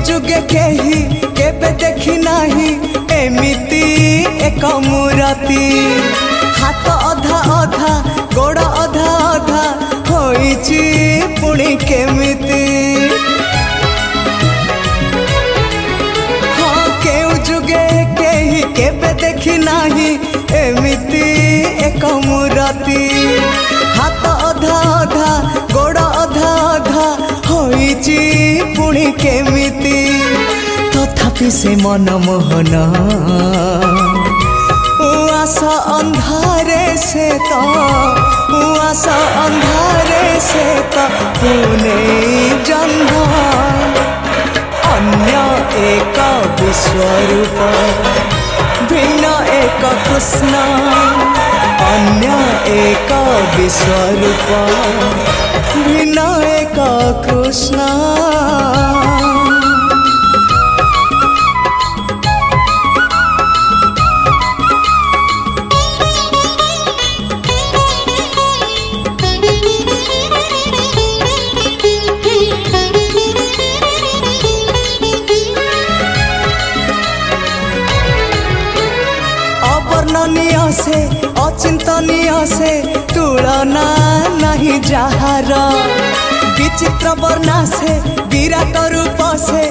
जुगे केही केबे देखी नाही एमिति एक मूरति हाथ अधा अधा गोड़ अधा अधा होइची पुणी केमिति हाँ केउ जुगे केही केबे देखी नाही एमिति एक मूरति हाथ अधा अधा गोड़ अधा अधा होइची पुणी केमिति तथापि से मनमोहन उआसा अंधारे से तो उआसा अंधारे से तो पुणे जन्म अन्य एक विश्वरूप भिन्न एक कृष्ण अन्य एक विश्वरूप भिन्न एक कृष्ण। अवर्णनीय से अचिंतनीय से तुलना नहीं जहार विचित्र वर्णा से विराट रूप से